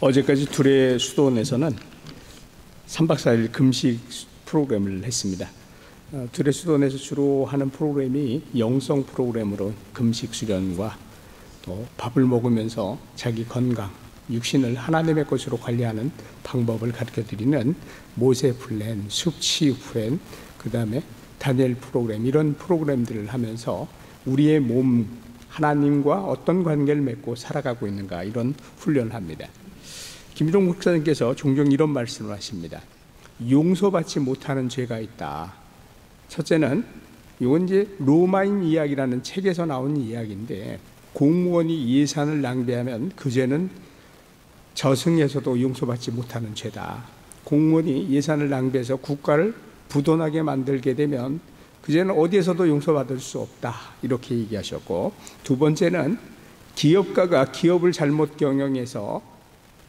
어제까지 둘의 수도원에서는 3박 4일 금식 프로그램을 했습니다. 둘의 수도원에서 주로 하는 프로그램이 영성 프로그램으로 금식 수련과 또 밥을 먹으면서 자기 건강, 육신을 하나님의 것으로 관리하는 방법을 가르쳐드리는 모세 플랜, 숙취 후엔, 그 다음에 다니엘 프로그램, 이런 프로그램들을 하면서 우리의 몸, 하나님과 어떤 관계를 맺고 살아가고 있는가, 이런 훈련을 합니다. 김일동 목사님께서 종종 이런 말씀을 하십니다. 용서받지 못하는 죄가 있다. 첫째는 이건 이제 로마인 이야기라는 책에서 나온 이야기인데, 공무원이 예산을 낭비하면 그 죄는 저승에서도 용서받지 못하는 죄다. 공무원이 예산을 낭비해서 국가를 부도나게 만들게 되면 그 죄는 어디에서도 용서받을 수 없다, 이렇게 얘기하셨고, 두 번째는 기업가가 기업을 잘못 경영해서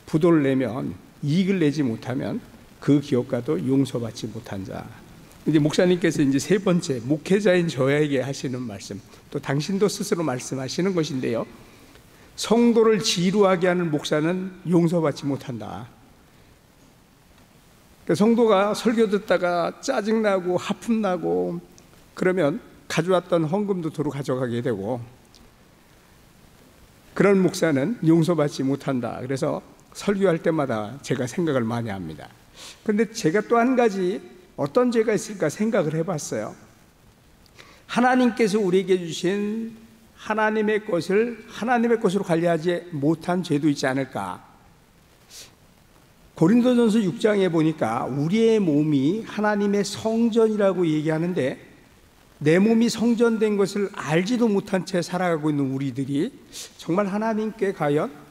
부도를 내면, 이익을 내지 못하면 그 기업가도 용서받지 못한 자. 이제 목사님께서 이제 세 번째, 목회자인 저에게 하시는 말씀, 또 당신도 스스로 말씀하시는 것인데요, 성도를 지루하게 하는 목사는 용서받지 못한다. 그러니까 성도가 설교 듣다가 짜증나고 하품나고 그러면 가져왔던 헌금도 도로 가져가게 되고, 그런 목사는 용서받지 못한다. 그래서 설교할 때마다 제가 생각을 많이 합니다. 그런데 제가 또 한 가지 어떤 죄가 있을까 생각을 해봤어요. 하나님께서 우리에게 주신 하나님의 것을 하나님의 것으로 관리하지 못한 죄도 있지 않을까. 고린도전서 6장에 보니까 우리의 몸이 하나님의 성전이라고 얘기하는데, 내 몸이 성전된 것을 알지도 못한 채 살아가고 있는 우리들이 정말 하나님께 과연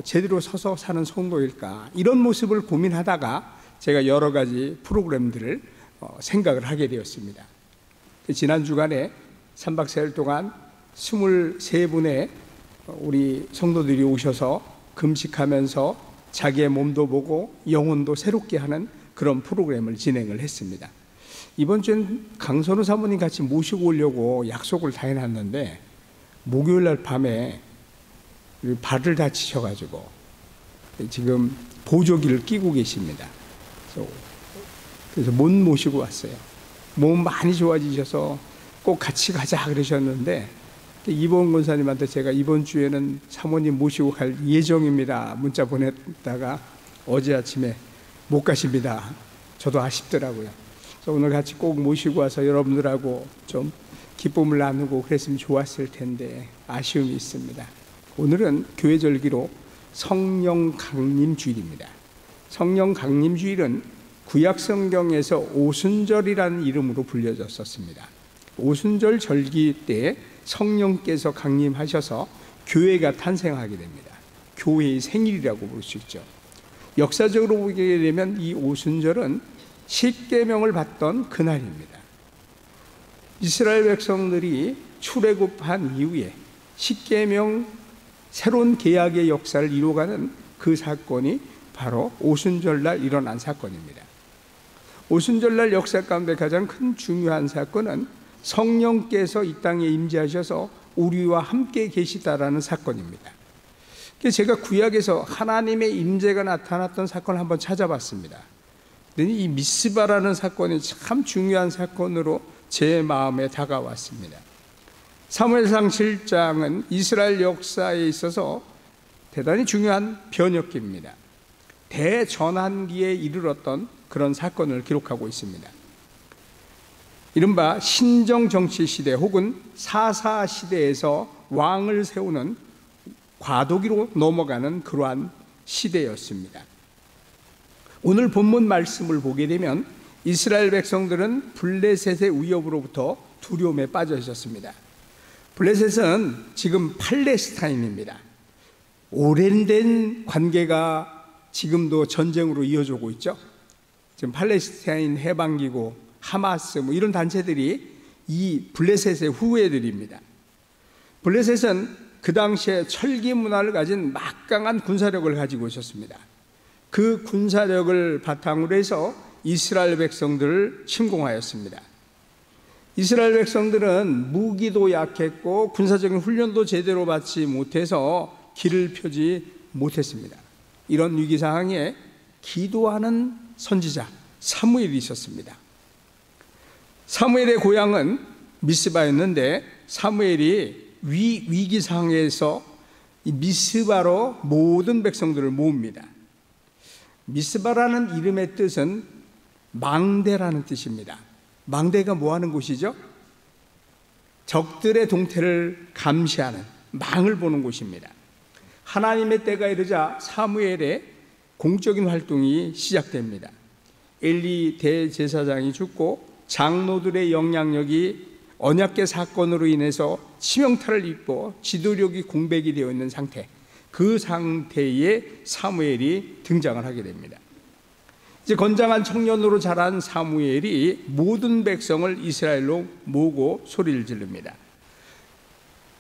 제대로 서서 사는 성도일까, 이런 모습을 고민하다가 제가 여러 가지 프로그램들을 생각을 하게 되었습니다. 지난 주간에 3박 4일 동안 23분의 우리 성도들이 오셔서 금식하면서 자기의 몸도 보고 영혼도 새롭게 하는 그런 프로그램을 진행을 했습니다. 이번 주엔 강선우 사모님 같이 모시고 오려고 약속을 다 해놨는데, 목요일 날 밤에 발을 다치셔가지고 지금 보조기를 끼고 계십니다. 그래서 못 모시고 왔어요. 몸 많이 좋아지셔서 꼭 같이 가자 그러셨는데, 이번 권사님한테 제가 이번 주에는 사모님 모시고 갈 예정입니다 문자 보냈다가 어제 아침에 못 가십니다. 저도 아쉽더라고요. 그래서 오늘 같이 꼭 모시고 와서 여러분들하고 좀 기쁨을 나누고 그랬으면 좋았을 텐데 아쉬움이 있습니다. 오늘은 교회 절기로 성령 강림 주일입니다. 성령 강림 주일은 구약 성경에서 오순절이라는 이름으로 불려졌었습니다. 오순절 절기 때 성령께서 강림하셔서 교회가 탄생하게 됩니다. 교회의 생일이라고 볼 수 있죠. 역사적으로 보게 되면 이 오순절은 십계명을 받던 그날입니다. 이스라엘 백성들이 출애굽한 이후에 십계명, 새로운 계약의 역사를 이루어가는 그 사건이 바로 오순절날 일어난 사건입니다. 오순절날 역사 가운데 가장 큰 중요한 사건은 성령께서 이 땅에 임재하셔서 우리와 함께 계시다라는 사건입니다. 제가 구약에서 하나님의 임재가 나타났던 사건을 한번 찾아봤습니다. 이 미스바라는 사건이 참 중요한 사건으로 제 마음에 다가왔습니다. 사무엘상 7장은 이스라엘 역사에 있어서 대단히 중요한 변혁기입니다. 대전환기에 이르렀던 그런 사건을 기록하고 있습니다. 이른바 신정정치시대 혹은 사사시대에서 왕을 세우는 과도기로 넘어가는 그러한 시대였습니다. 오늘 본문 말씀을 보게 되면 이스라엘 백성들은 블레셋의 위협으로부터 두려움에 빠져 있었습니다. 블레셋은 지금 팔레스타인입니다. 오랜된 관계가 지금도 전쟁으로 이어지고 있죠. 지금 팔레스타인 해방기구, 하마스 이런 단체들이 이 블레셋의 후예들입니다. 블레셋은 그 당시에 철기 문화를 가진 막강한 군사력을 가지고 있었습니다. 그 군사력을 바탕으로 해서 이스라엘 백성들을 침공하였습니다. 이스라엘 백성들은 무기도 약했고 군사적인 훈련도 제대로 받지 못해서 길을 펴지 못했습니다. 이런 위기 상황에 기도하는 선지자 사무엘이 있었습니다. 사무엘의 고향은 미스바였는데 사무엘이 위기 상황에서 이 미스바로 모든 백성들을 모읍니다. 미스바라는 이름의 뜻은 망대라는 뜻입니다. 망대가 뭐 하는 곳이죠? 적들의 동태를 감시하는, 망을 보는 곳입니다. 하나님의 때가 이르자 사무엘의 공적인 활동이 시작됩니다. 엘리 대제사장이 죽고 장로들의 영향력이 언약궤 사건으로 인해서 치명타를 입고 지도력이 공백이 되어 있는 상태, 그 상태에 사무엘이 등장을 하게 됩니다. 이제 건장한 청년으로 자란 사무엘이 모든 백성을 이스라엘로 모으고 소리를 지릅니다.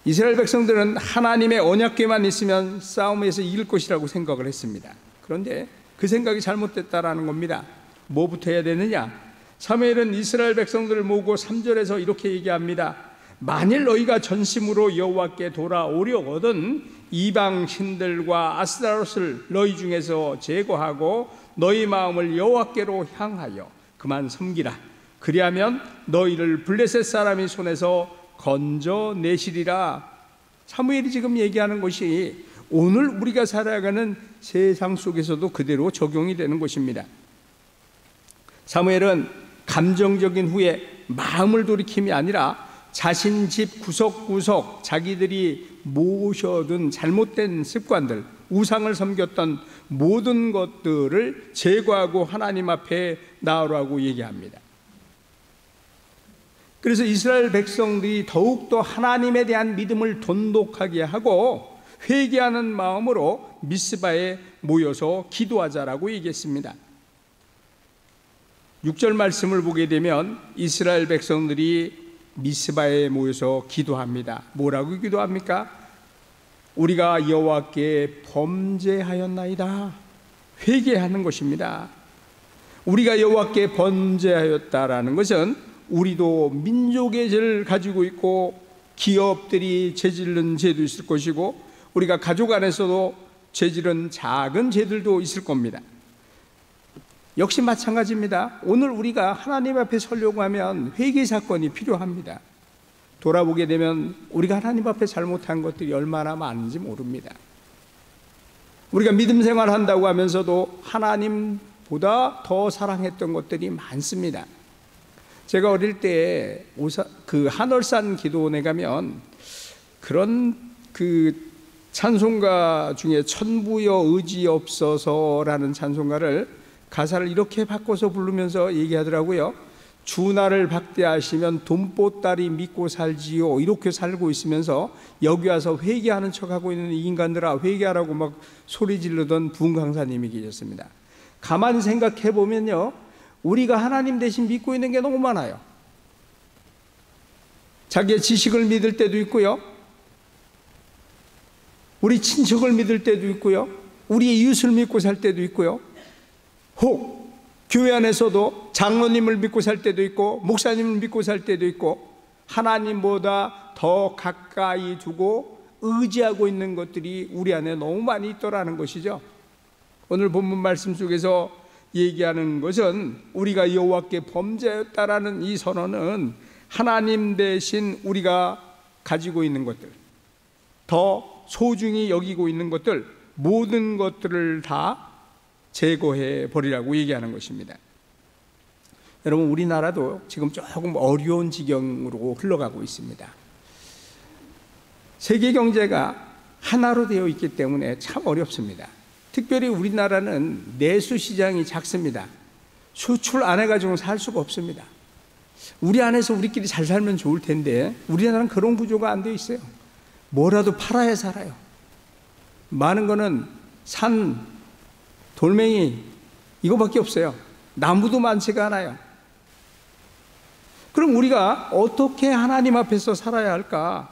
이스라엘 백성들은 하나님의 언약궤만 있으면 싸움에서 이길 것이라고 생각을 했습니다. 그런데 그 생각이 잘못됐다라는 겁니다. 뭐부터 해야 되느냐? 사무엘은 이스라엘 백성들을 모으고 3절에서 이렇게 얘기합니다. 만일 너희가 전심으로 여호와께 돌아오려거든 이방 신들과 아스타롯을 너희 중에서 제거하고 너희 마음을 여호와께로 향하여 그만 섬기라. 그리하면 너희를 블레셋 사람의 손에서 건져내시리라. 사무엘이 지금 얘기하는 것이 오늘 우리가 살아가는 세상 속에서도 그대로 적용이 되는 것입니다. 사무엘은 감정적인 후에 마음을 돌이킴이 아니라 자신 집 구석구석 자기들이 모셔둔 잘못된 습관들, 우상을 섬겼던 모든 것들을 제거하고 하나님 앞에 나오라고 얘기합니다. 그래서 이스라엘 백성들이 더욱더 하나님에 대한 믿음을 돈독하게 하고 회개하는 마음으로 미스바에 모여서 기도하자라고 얘기했습니다. 6절 말씀을 보게 되면 이스라엘 백성들이 미스바에 모여서 기도합니다. 뭐라고 기도합니까? 우리가 여호와께 범죄하였나이다. 회개하는 것입니다. 우리가 여호와께 범죄하였다라는 것은 우리도 민족의 죄를 가지고 있고 기업들이 죄짓는 죄도 있을 것이고 우리가 가족 안에서도 죄짓는 작은 죄들도 있을 겁니다. 역시 마찬가지입니다. 오늘 우리가 하나님 앞에 서려고 하면 회개 사건이 필요합니다. 돌아보게 되면 우리가 하나님 앞에 잘못한 것들이 얼마나 많은지 모릅니다. 우리가 믿음 생활한다고 하면서도 하나님보다 더 사랑했던 것들이 많습니다. 제가 어릴 때 한월산 기도원에 가면 그런 찬송가 중에 천부여 의지없어서라는 찬송가를 가사를 이렇게 바꿔서 부르면서 얘기하더라고요. 주 나를 박대하시면 돈보따리 믿고 살지요. 이렇게 살고 있으면서 여기 와서 회개하는 척하고 있는 이 인간들아 회개하라고 막 소리 지르던 부흥 강사님이 계셨습니다. 가만히 생각해 보면요, 우리가 하나님 대신 믿고 있는 게 너무 많아요. 자기의 지식을 믿을 때도 있고요, 우리 친척을 믿을 때도 있고요, 우리의 이웃을 믿고 살 때도 있고요, 혹 교회 안에서도 장로님을 믿고 살 때도 있고 목사님을 믿고 살 때도 있고 하나님보다 더 가까이 두고 의지하고 있는 것들이 우리 안에 너무 많이 있더라는 것이죠. 오늘 본문 말씀 속에서 얘기하는 것은 우리가 여호와께 범죄했다라는 이 선언은 하나님 대신 우리가 가지고 있는 것들, 더 소중히 여기고 있는 것들, 모든 것들을 다 제거해 버리라고 얘기하는 것입니다. 여러분, 우리나라도 지금 조금 어려운 지경으로 흘러가고 있습니다. 세계 경제가 하나로 되어 있기 때문에 참 어렵습니다. 특별히 우리나라는 내수 시장이 작습니다. 수출 안 해가지고 살 수가 없습니다. 우리 안에서 우리끼리 잘 살면 좋을 텐데 우리나라는 그런 구조가 안 되어 있어요. 뭐라도 팔아야 살아요. 많은 거는 산, 돌멩이 이거밖에 없어요. 나무도 많지가 않아요. 그럼 우리가 어떻게 하나님 앞에서 살아야 할까?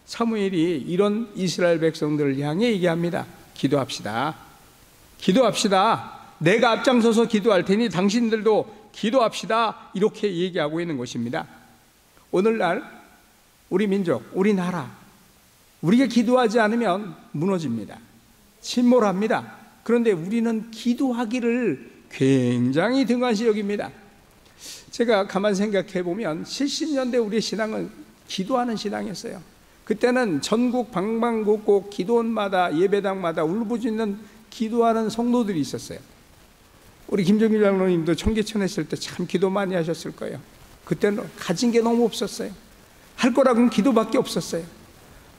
사무엘이 이런 이스라엘 백성들을 향해 얘기합니다. 기도합시다. 기도합시다. 내가 앞장서서 기도할 테니 당신들도 기도합시다. 이렇게 얘기하고 있는 것입니다. 오늘날 우리 민족, 우리 나라, 우리가 기도하지 않으면 무너집니다. 침몰합니다. 그런데 우리는 기도하기를 굉장히 등한시 여깁니다. 제가 가만 생각해 보면 70년대 우리의 신앙은 기도하는 신앙이었어요. 그때는 전국 방방곡곡 기도원마다 예배당마다 울부짖는 기도하는 성도들이 있었어요. 우리 김정일 장로님도 청계천 했을 때 참 기도 많이 하셨을 거예요. 그때는 가진 게 너무 없었어요. 할 거라고는 기도밖에 없었어요.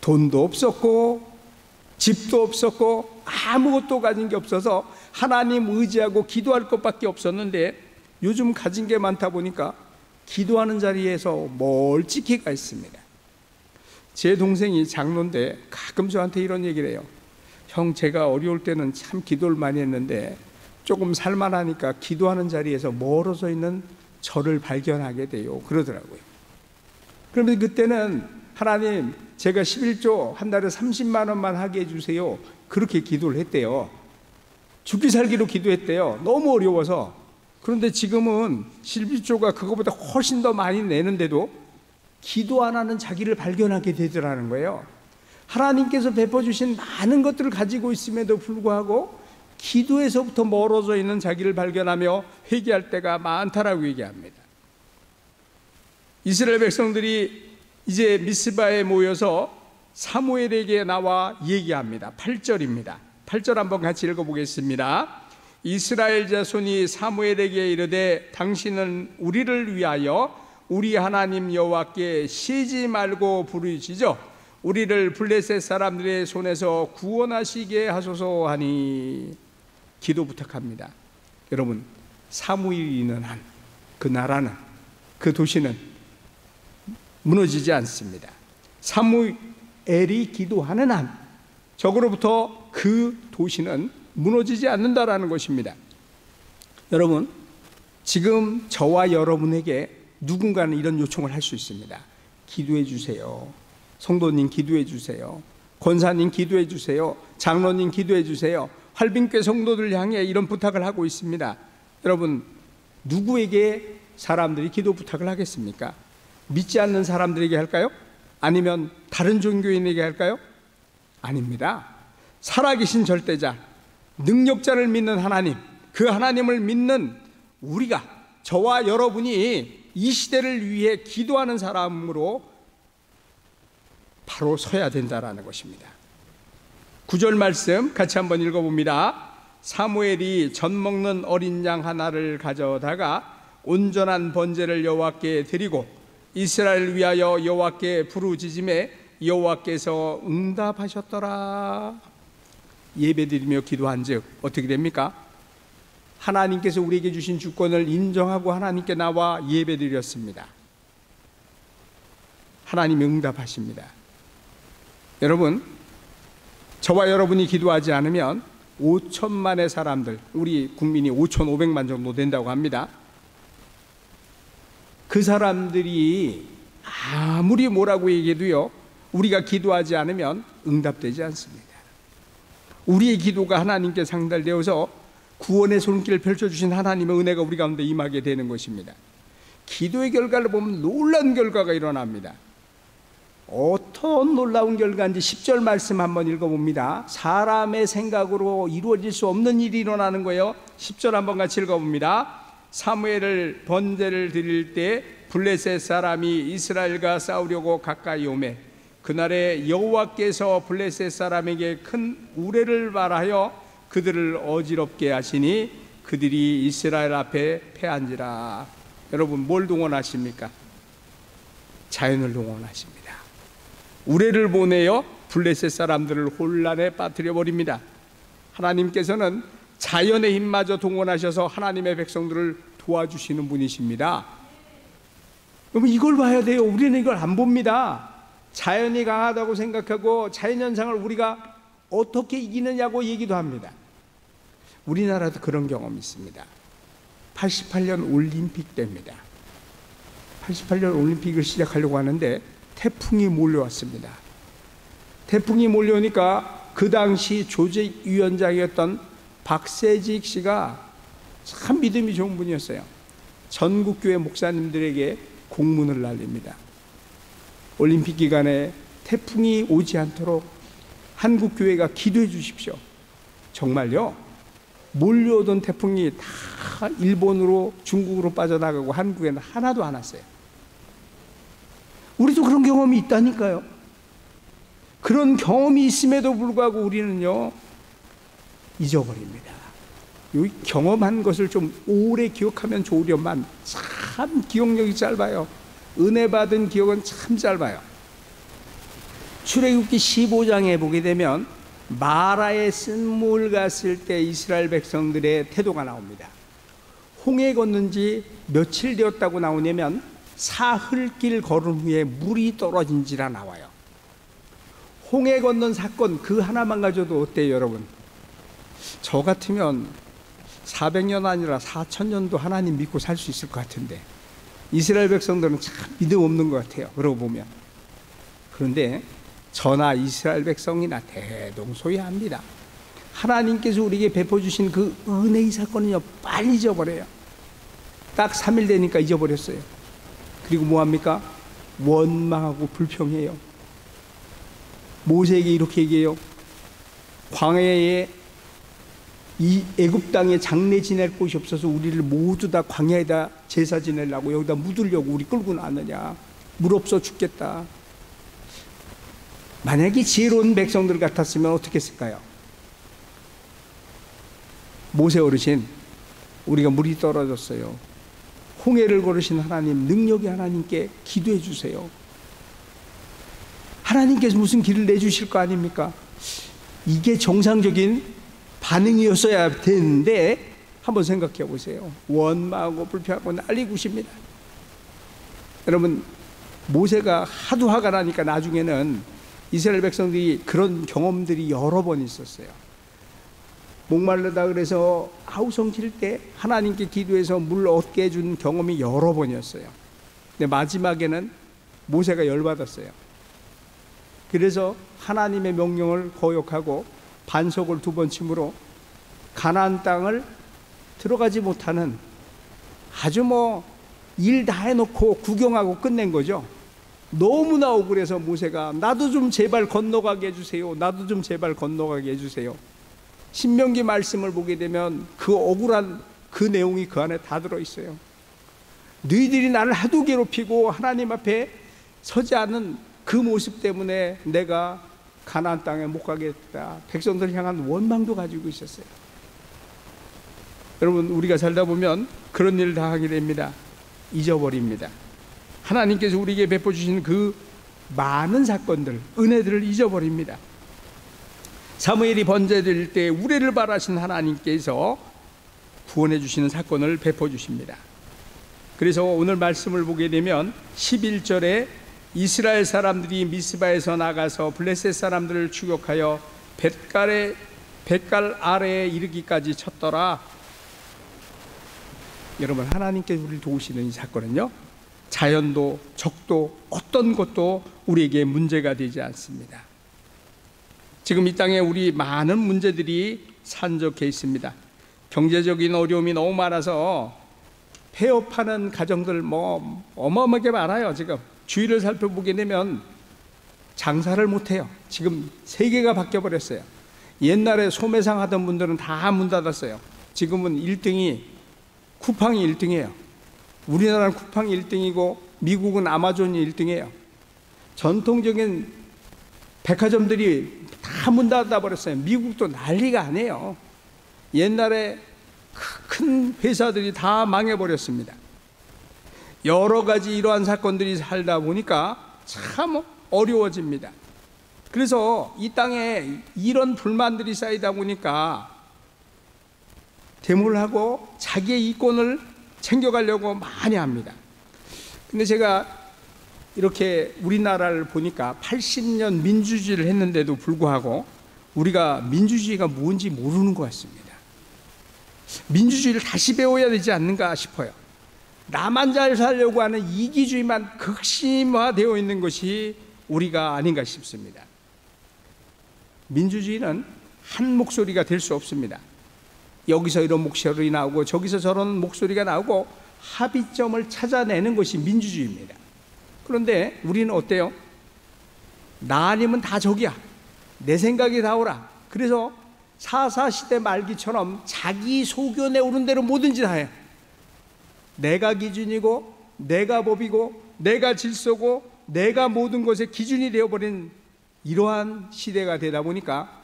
돈도 없었고 집도 없었고 아무것도 가진 게 없어서 하나님 의지하고 기도할 것밖에 없었는데, 요즘 가진 게 많다 보니까 기도하는 자리에서 멀찍이 가 있습니다. 제 동생이 장로인데 가끔 저한테 이런 얘기를 해요. 형, 제가 어려울 때는 참 기도를 많이 했는데 조금 살만하니까 기도하는 자리에서 멀어져 있는 저를 발견하게 돼요, 그러더라고요. 그러면 그때는 하나님, 제가 11조 한 달에 30만 원만 하게 해주세요, 그렇게 기도를 했대요. 죽기 살기로 기도했대요, 너무 어려워서. 그런데 지금은 11조가 그거보다 훨씬 더 많이 내는데도 기도 안 하는 자기를 발견하게 되더라는 거예요. 하나님께서 베풀어주신 많은 것들을 가지고 있음에도 불구하고 기도에서부터 멀어져 있는 자기를 발견하며 회개할 때가 많다라고 얘기합니다. 이스라엘 백성들이 이제 미스바에 모여서 사무엘에게 나와 얘기합니다. 8절입니다. 8절 한번 같이 읽어보겠습니다. 이스라엘 자손이 사무엘에게 이르되 당신은 우리를 위하여 우리 하나님 여호와께 쉬지 말고 부르짖어 우리를 블레셋 사람들의 손에서 구원하시게 하소서 하니. 기도 부탁합니다. 여러분, 사무엘이 있는 한 그 나라는, 그 도시는 무너지지 않습니다. 사무엘이 기도하는 한 적으로부터 그 도시는 무너지지 않는다라는 것입니다. 여러분, 지금 저와 여러분에게 누군가는 이런 요청을 할 수 있습니다. 기도해 주세요. 성도님 기도해 주세요. 권사님 기도해 주세요. 장로님 기도해 주세요. 활빈교회 성도들 향해 이런 부탁을 하고 있습니다. 여러분, 누구에게 사람들이 기도 부탁을 하겠습니까? 믿지 않는 사람들에게 할까요? 아니면 다른 종교인에게 할까요? 아닙니다. 살아계신 절대자, 능력자를 믿는 하나님, 그 하나님을 믿는 우리가, 저와 여러분이 이 시대를 위해 기도하는 사람으로 바로 서야 된다라는 것입니다. 9절 말씀 같이 한번 읽어봅니다. 사무엘이 젖 먹는 어린 양 하나를 가져다가 온전한 번제를 여호와께 드리고 이스라엘을 위하여 여호와께 부르짖음에 여호와께서 응답하셨더라. 예배드리며 기도한즉 어떻게 됩니까? 하나님께서 우리에게 주신 주권을 인정하고 하나님께 나와 예배드렸습니다. 하나님이 응답하십니다. 여러분, 저와 여러분이 기도하지 않으면 5천만의 사람들, 우리 국민이 5,500만 정도 된다고 합니다. 그 사람들이 아무리 뭐라고 얘기해도요, 우리가 기도하지 않으면 응답되지 않습니다. 우리의 기도가 하나님께 상달되어서 구원의 손길을 펼쳐주신 하나님의 은혜가 우리 가운데 임하게 되는 것입니다. 기도의 결과를 보면 놀라운 결과가 일어납니다. 어떤 놀라운 결과인지 10절 말씀 한번 읽어봅니다. 사람의 생각으로 이루어질 수 없는 일이 일어나는 거예요. 10절 한번 같이 읽어봅니다. 사무엘을 번제를 드릴 때 블레셋 사람이 이스라엘과 싸우려고 가까이 오매 그날에 여호와께서 블레셋 사람에게 큰 우레를 말하여 그들을 어지럽게 하시니 그들이 이스라엘 앞에 패한지라. 여러분, 뭘 동원하십니까? 자연을 동원하십니다. 우레를 보내어 블레셋 사람들을 혼란에 빠뜨려 버립니다. 하나님께서는 자연의 힘마저 동원하셔서 하나님의 백성들을 도와주시는 분이십니다. 그럼 이걸 봐야 돼요. 우리는 이걸 안 봅니다. 자연이 강하다고 생각하고 자연현상을 우리가 어떻게 이기느냐고 얘기도 합니다. 우리나라도 그런 경험이 있습니다. 88년 올림픽 때입니다. 88년 올림픽을 시작하려고 하는데 태풍이 몰려왔습니다. 태풍이 몰려오니까 그 당시 조직위원장이었던 박세직 씨가 참 믿음이 좋은 분이었어요. 전국교회 목사님들에게 공문을 날립니다. 올림픽 기간에 태풍이 오지 않도록 한국교회가 기도해 주십시오. 정말요, 몰려오던 태풍이 다 일본으로 중국으로 빠져나가고 한국에는 하나도 안 왔어요. 우리도 그런 경험이 있다니까요. 그런 경험이 있음에도 불구하고 우리는요 잊어버립니다. 이 경험한 것을 좀 오래 기억하면 좋으련만 참 기억력이 짧아요. 은혜 받은 기억은 참 짧아요. 출애굽기 15장에 보게 되면 마라에 쓴물 갔을 때 이스라엘 백성들의 태도가 나옵니다. 홍해 건넌 지 며칠 되었다고 나오냐면 사흘길 걸은 후에 물이 떨어진지라 나와요. 홍해 건넌 사건 그 하나만 가져도 어때요 여러분? 저 같으면 400년 아니라 4000년도 하나님 믿고 살 수 있을 것 같은데 이스라엘 백성들은 참 믿음 없는 것 같아요. 그러고 보면. 그런데 저나 이스라엘 백성이나 대동소이합니다. 하나님께서 우리에게 베풀어주신 그 은혜의 사건은요 빨리 잊어버려요. 딱 3일 되니까 잊어버렸어요. 그리고 뭐합니까? 원망하고 불평해요. 모세에게 이렇게 얘기해요. 광야에 이 애굽 땅에 장례 지낼 곳이 없어서 우리를 모두 다 광야에다 제사 지내려고 여기다 묻으려고 우리 끌고 나왔느냐. 물 없어 죽겠다. 만약에 지혜로운 백성들 같았으면 어떻게 했을까요? 모세 어르신, 우리가 물이 떨어졌어요. 홍해를 걸으신 하나님, 능력의 하나님께 기도해 주세요. 하나님께서 무슨 길을 내주실 거 아닙니까? 이게 정상적인 반응이었어야 되는데 한번 생각해 보세요. 원망하고 불평하고 난리굿입니다. 여러분, 모세가 하도 화가 나니까 나중에는 이스라엘 백성들이 그런 경험들이 여러 번 있었어요. 목말르다 그래서 아우성 칠 때 하나님께 기도해서 물 얻게 해준 경험이 여러 번이었어요. 근데 마지막에는 모세가 열받았어요. 그래서 하나님의 명령을 거역하고 반석을 2번 침으로 가나안 땅을 들어가지 못하는 아주 일 다 해놓고 구경하고 끝낸 거죠. 너무나 억울해서 모세가 나도 좀 제발 건너가게 해주세요. 나도 좀 제발 건너가게 해주세요. 신명기 말씀을 보게 되면 그 억울한 그 내용이 그 안에 다 들어있어요. 너희들이 나를 하도 괴롭히고 하나님 앞에 서지 않은 그 모습 때문에 내가 가나안 땅에 못 가겠다. 백성들 향한 원망도 가지고 있었어요. 여러분, 우리가 살다 보면 그런 일을 다 하게 됩니다. 잊어버립니다. 하나님께서 우리에게 베풀어주신 그 많은 사건들, 은혜들을 잊어버립니다. 사무엘이 번제될 때 우레를 바라신 하나님께서 구원해 주시는 사건을 베풀어 주십니다. 그래서 오늘 말씀을 보게 되면 11절에 이스라엘 사람들이 미스바에서 나가서 블레셋 사람들을 추격하여 벳갈 아래에 이르기까지 쳤더라. 여러분, 하나님께서 우리를 도우시는 이 사건은요, 자연도 적도 어떤 것도 우리에게 문제가 되지 않습니다. 지금 이 땅에 우리 많은 문제들이 산적해 있습니다. 경제적인 어려움이 너무 많아서 폐업하는 가정들 어마어마하게 많아요. 지금 주위를 살펴보게 되면 장사를 못해요. 지금 세계가 바뀌어버렸어요. 옛날에 소매상 하던 분들은 다 문 닫았어요. 지금은 1등이 쿠팡이 1등이에요. 우리나라는 쿠팡이 1등이고 미국은 아마존이 1등이에요. 전통적인 백화점들이 다 문 닫아버렸어요. 미국도 난리가 아니에요. 옛날에 큰 회사들이 다 망해버렸습니다. 여러 가지 이러한 사건들이 살다 보니까 참 어려워집니다. 그래서 이 땅에 이런 불만들이 쌓이다 보니까 데모를 하고 자기의 이권을 챙겨가려고 많이 합니다. 근데 제가 이렇게 우리나라를 보니까 80년 민주주의를 했는데도 불구하고 우리가 민주주의가 뭔지 모르는 것 같습니다. 민주주의를 다시 배워야 되지 않는가 싶어요. 나만 잘 살려고 하는 이기주의만 극심화되어 있는 것이 우리가 아닌가 싶습니다. 민주주의는 한 목소리가 될 수 없습니다. 여기서 이런 목소리 나오고 저기서 저런 목소리가 나오고 합의점을 찾아내는 것이 민주주의입니다. 그런데 우리는 어때요? 나 아니면 다 적이야. 내 생각이 다 옳아. 그래서 사사시대 말기처럼 자기 소견에 오른 대로 뭐든지 다 해. 내가 기준이고 내가 법이고 내가 질서고 내가 모든 것의 기준이 되어버린 이러한 시대가 되다 보니까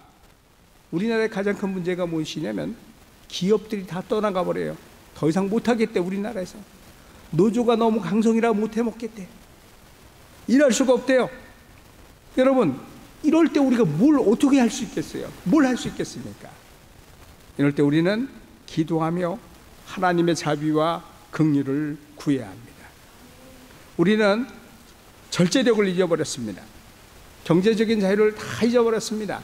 우리나라의 가장 큰 문제가 무엇이냐면 기업들이 다 떠나가 버려요. 더 이상 못하겠대. 우리나라에서 노조가 너무 강성이라 못해 먹겠대. 일할 수가 없대요. 여러분, 이럴 때 우리가 뭘 어떻게 할 수 있겠어요? 뭘 할 수 있겠습니까? 이럴 때 우리는 기도하며 하나님의 자비와 긍휼을 구해야 합니다. 우리는 절제력을 잊어버렸습니다. 경제적인 자유를 다 잊어버렸습니다.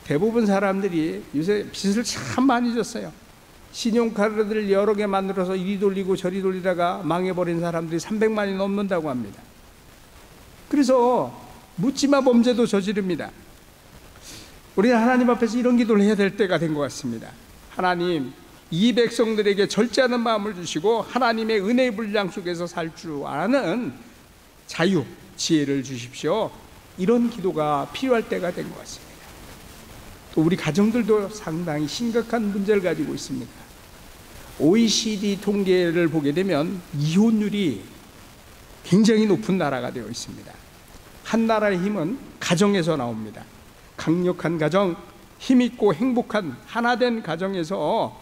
대부분 사람들이 요새 빚을 참 많이 졌어요. 신용카드를 여러 개 만들어서 이리 돌리고 저리 돌리다가 망해버린 사람들이 300만이 넘는다고 합니다. 그래서 묻지마 범죄도 저지릅니다. 우리는 하나님 앞에서 이런 기도를 해야 될 때가 된 것 같습니다. 하나님, 이 백성들에게 절제하는 마음을 주시고 하나님의 은혜의 분량 속에서 살 줄 아는 자유, 지혜를 주십시오. 이런 기도가 필요할 때가 된 것 같습니다. 또 우리 가정들도 상당히 심각한 문제를 가지고 있습니다. OECD 통계를 보게 되면 이혼율이 굉장히 높은 나라가 되어 있습니다. 한 나라의 힘은 가정에서 나옵니다. 강력한 가정, 힘있고 행복한 하나된 가정에서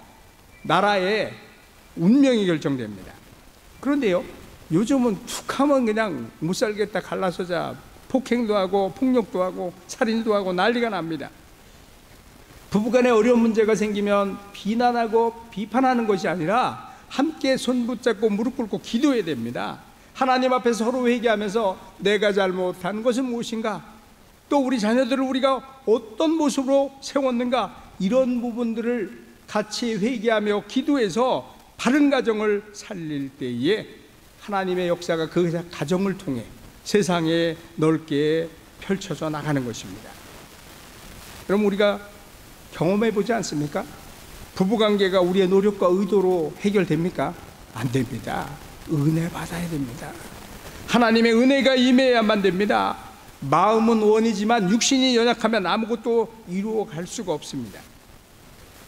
나라의 운명이 결정됩니다. 그런데요, 요즘은 툭 하면 그냥 못 살겠다, 갈라서자, 폭행도 하고 폭력도 하고 살인도 하고 난리가 납니다. 부부간에 어려운 문제가 생기면 비난하고 비판하는 것이 아니라 함께 손 붙잡고 무릎 꿇고 기도해야 됩니다. 하나님 앞에 서로 회개하면서 내가 잘못한 것은 무엇인가, 또 우리 자녀들을 우리가 어떤 모습으로 세웠는가, 이런 부분들을 같이 회개하며 기도해서 바른 가정을 살릴 때에 하나님의 역사가 그 가정을 통해 세상에 넓게 펼쳐져 나가는 것입니다. 그럼 우리가 경험해 보지 않습니까? 부부관계가 우리의 노력과 의도로 해결됩니까? 안 됩니다. 은혜 받아야 됩니다. 하나님의 은혜가 임해야만 됩니다. 마음은 원이지만 육신이 연약하면 아무것도 이루어갈 수가 없습니다.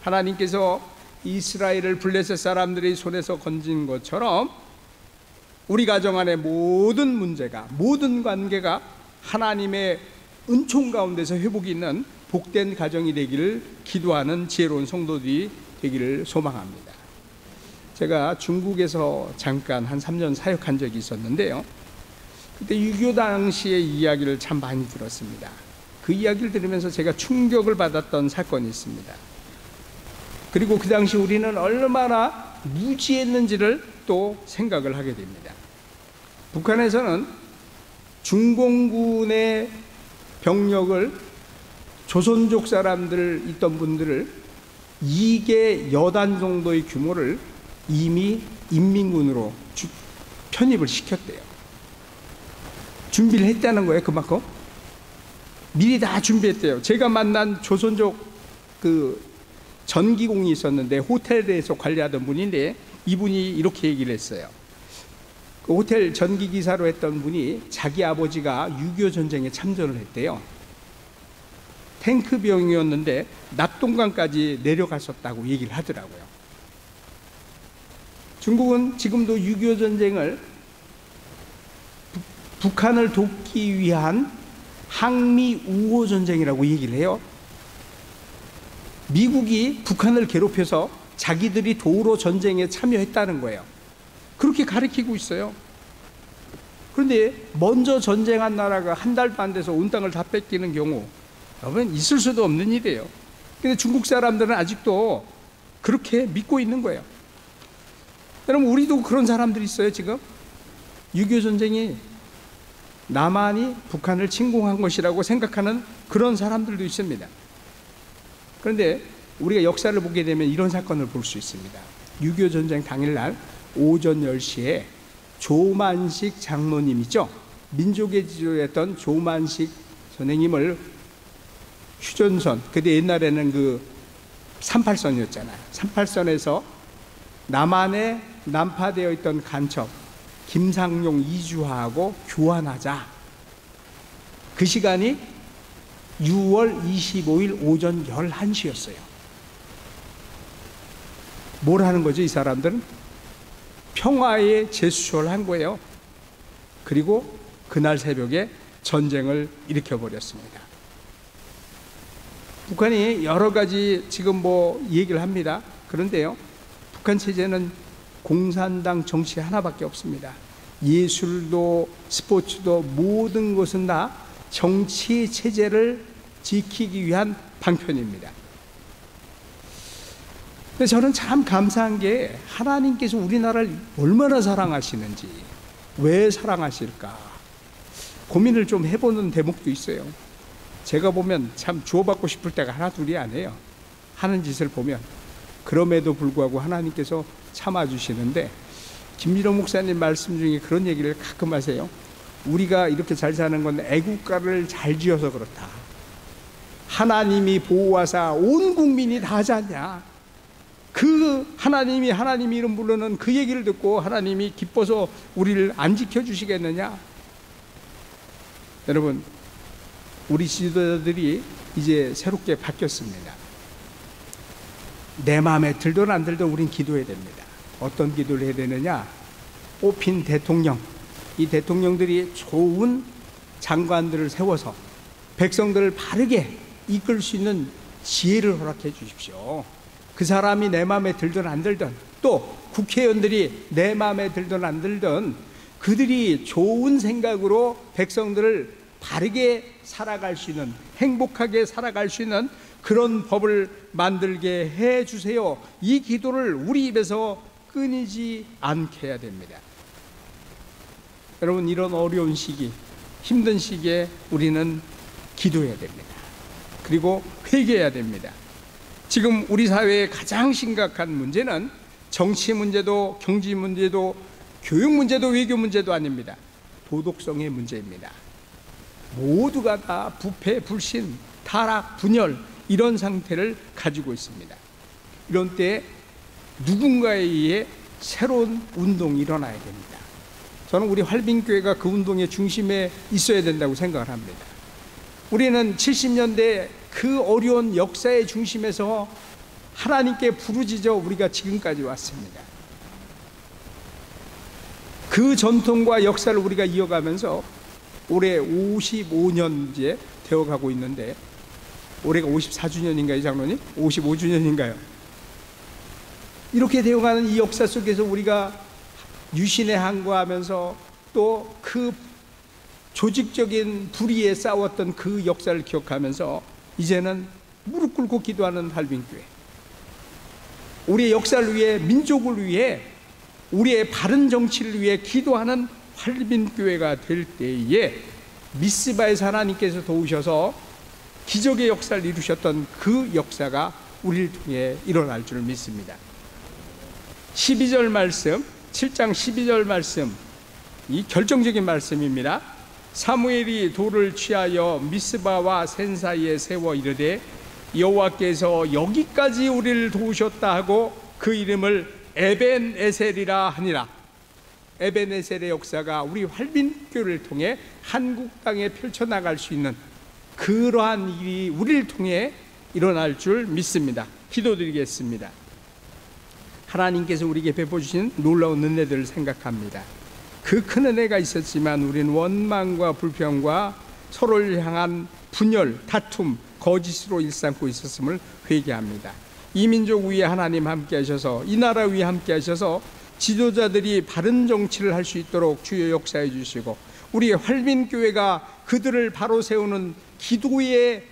하나님께서 이스라엘을 블레셋 사람들의 손에서 건진 것처럼 우리 가정 안의 모든 문제가, 모든 관계가 하나님의 은총 가운데서 회복이 있는 복된 가정이 되기를 기도하는 지혜로운 성도들이 되기를 소망합니다. 제가 중국에서 잠깐 한 3년 사역한 적이 있었는데요, 그때 6.25 당시의 이야기를 참 많이 들었습니다. 그 이야기를 들으면서 제가 충격을 받았던 사건이 있습니다. 그리고 그 당시 우리는 얼마나 무지했는지를 또 생각을 하게 됩니다. 북한에서는 중공군의 병력을, 조선족 사람들 있던 분들을 2개 여단 정도의 규모를 이미 인민군으로 편입을 시켰대요. 준비를 했다는 거예요. 그만큼 미리 다 준비했대요. 제가 만난 조선족 그 전기공이 있었는데 호텔에서 관리하던 분인데 이분이 이렇게 얘기를 했어요. 그 호텔 전기기사로 했던 분이 자기 아버지가 6.25 전쟁에 참전을 했대요. 탱크병이었는데 낙동강까지 내려갔었다고 얘기를 하더라고요. 중국은 지금도 6.25 전쟁을 북한을 돕기 위한 항미 우호 전쟁이라고 얘기를 해요. 미국이 북한을 괴롭혀서 자기들이 도로 전쟁에 참여했다는 거예요. 그렇게 가리키고 있어요. 그런데 먼저 전쟁한 나라가 한 달도 안 돼서 온 땅을 다 뺏기는 경우, 여러분, 있을 수도 없는 일이에요. 근데 중국 사람들은 아직도 그렇게 믿고 있는 거예요. 여러분, 우리도 그런 사람들이 있어요. 지금 6.25 전쟁이 남한이 북한을 침공한 것이라고 생각하는 그런 사람들도 있습니다. 그런데 우리가 역사를 보게 되면 이런 사건을 볼 수 있습니다. 6.25 전쟁 당일날 오전 10시에 조만식 장로님이죠, 민족의 지도였던 조만식 선생님을 휴전선, 그때 옛날에는 그 38선이었잖아요. 38선에서 남한에 난파되어 있던 간첩 김상용, 이주하하고 교환하자. 그 시간이 6월 25일 오전 11시였어요. 뭘 하는 거죠, 이 사람들은? 평화의 제스처를 한 거예요. 그리고 그날 새벽에 전쟁을 일으켜버렸습니다. 북한이 여러 가지 지금 얘기를 합니다. 그런데요, 북한 체제는 공산당 정치 하나밖에 없습니다. 예술도 스포츠도 모든 것은 다 정치 체제를 지키기 위한 방편입니다. 근데 저는 참 감사한 게 하나님께서 우리나라를 얼마나 사랑하시는지, 왜 사랑하실까 고민을 좀 해보는 대목도 있어요. 제가 보면 참 주워받고 싶을 때가 하나 둘이 아니에요. 하는 짓을 보면. 그럼에도 불구하고 하나님께서 참아주시는데, 김민호 목사님 말씀 중에 그런 얘기를 가끔 하세요. 우리가 이렇게 잘 사는 건 애국가를 잘 지어서 그렇다. 하나님이 보호하사 온 국민이 다 하지 않냐. 그 하나님이 하나님 이름 부르는 그 얘기를 듣고 하나님이 기뻐서 우리를 안 지켜주시겠느냐. 여러분, 우리 지도자들이 이제 새롭게 바뀌었습니다. 내 마음에 들든 안 들든 우린 기도해야 됩니다. 어떤 기도를 해야 되느냐? 뽑힌 대통령, 이 대통령들이 좋은 장관들을 세워서 백성들을 바르게 이끌 수 있는 지혜를 허락해 주십시오. 그 사람이 내 마음에 들든 안 들든, 또 국회의원들이 내 마음에 들든 안 들든 그들이 좋은 생각으로 백성들을 바르게 살아갈 수 있는, 행복하게 살아갈 수 있는 그런 법을 만들게 해 주세요. 이 기도를 우리 입에서 끊이지 않게 해야 됩니다. 여러분, 이런 어려운 시기, 힘든 시기에 우리는 기도해야 됩니다. 그리고 회개해야 됩니다. 지금 우리 사회의 가장 심각한 문제는 정치 문제도 경제 문제도 교육 문제도 외교 문제도 아닙니다. 도덕성의 문제입니다. 모두가 다 부패, 불신, 타락, 분열 이런 상태를 가지고 있습니다. 이런 때에 누군가에 의해 새로운 운동이 일어나야 됩니다. 저는 우리 활빈교회가 그 운동의 중심에 있어야 된다고 생각을 합니다. 우리는 70년대 그 어려운 역사의 중심에서 하나님께 부르짖어 우리가 지금까지 왔습니다. 그 전통과 역사를 우리가 이어가면서 올해 55년째 되어가고 있는데, 올해가 54주년인가요, 장로님? 55주년인가요? 이렇게 되어가는 이 역사 속에서 우리가 유신에 항거하면서 또 그 조직적인 불의에 싸웠던 그 역사를 기억하면서 이제는 무릎 꿇고 기도하는 활빈교회, 우리의 역사를 위해, 민족을 위해, 우리의 바른 정치를 위해 기도하는 활빈교회가 될 때에 미스바에서 하나님께서 도우셔서 기적의 역사를 이루셨던 그 역사가 우리를 통해 일어날 줄 믿습니다. 12절 말씀, 7장 12절 말씀, 이 결정적인 말씀입니다. 사무엘이 돌을 취하여 미스바와 센 사이에 세워 이르되 여호와께서 여기까지 우리를 도우셨다 하고 그 이름을 에벤에셀이라 하니라. 에벤에셀의 역사가 우리 활빈교를 통해 한국 땅에 펼쳐나갈 수 있는 그러한 일이 우리를 통해 일어날 줄 믿습니다. 기도드리겠습니다. 하나님께서 우리에게 베풀어주신 놀라운 은혜들을 생각합니다. 그 큰 은혜가 있었지만 우리는 원망과 불평과 서로를 향한 분열, 다툼, 거짓으로 일삼고 있었음을 회개합니다. 이 민족 위에 하나님 함께 하셔서, 이 나라 위에 함께 하셔서 지도자들이 바른 정치를 할 수 있도록 주여 역사해 주시고, 우리의 활빈교회가 그들을 바로 세우는 기도의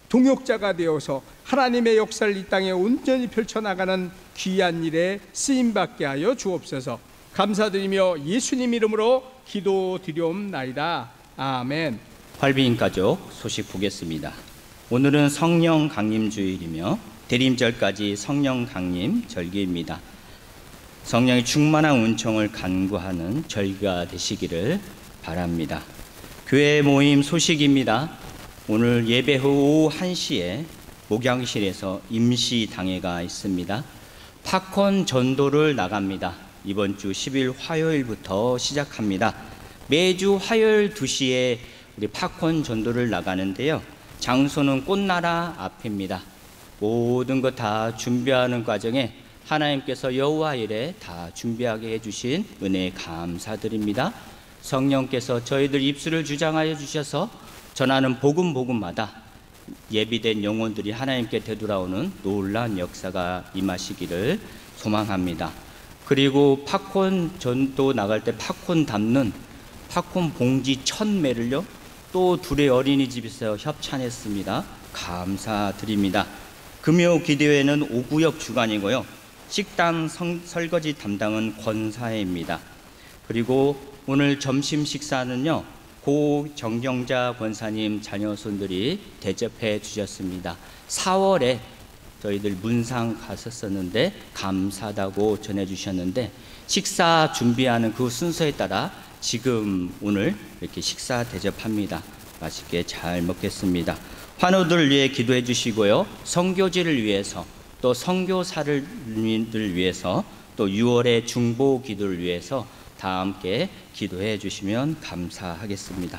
동역자가 되어서 하나님의 역사를 이 땅에 온전히 펼쳐나가는 귀한 일에 쓰임받게 하여 주옵소서. 감사드리며 예수님 이름으로 기도드리옵나이다. 아멘. 활빈 가족 소식 보겠습니다. 오늘은 성령 강림 주일이며 대림절까지 성령 강림 절기입니다. 성령의 충만한 은총을 간구하는 절기가 되시기를 바랍니다. 교회 모임 소식입니다. 오늘 예배 후 오후 1시에 목양실에서 임시 당회가 있습니다. 팝콘 전도를 나갑니다. 이번 주 10일 화요일부터 시작합니다. 매주 화요일 2시에 우리 팝콘 전도를 나가는데요. 장소는 꽃나라 앞입니다. 모든 것 다 준비하는 과정에 하나님께서 여호와 일에 다 준비하게 해주신 은혜에 감사드립니다. 성령께서 저희들 입술을 주장하여 주셔서 전하는 복음마다 예비된 영혼들이 하나님께 되돌아오는 놀라운 역사가 임하시기를 소망합니다. 그리고 팝콘 전도 나갈 때 팝콘 담는 팝콘 봉지 1000매를요 또 둘의 어린이집에서 협찬했습니다. 감사드립니다. 금요 기도회는 오구역 주관이고요. 식당 설거지 담당은 권사회입니다. 그리고 오늘 점심 식사는요 고 정경자 권사님 자녀손들이 대접해 주셨습니다. 4월에 저희들 문상 갔었었는데 감사하다고 전해 주셨는데 식사 준비하는 그 순서에 따라 지금 오늘 이렇게 식사 대접합니다. 맛있게 잘 먹겠습니다. 환우들을 위해 기도해 주시고요. 선교지를 위해서 또 선교사를 위해서 또 6월의 중보 기도를 위해서 다 함께 기도해 주시면 감사하겠습니다.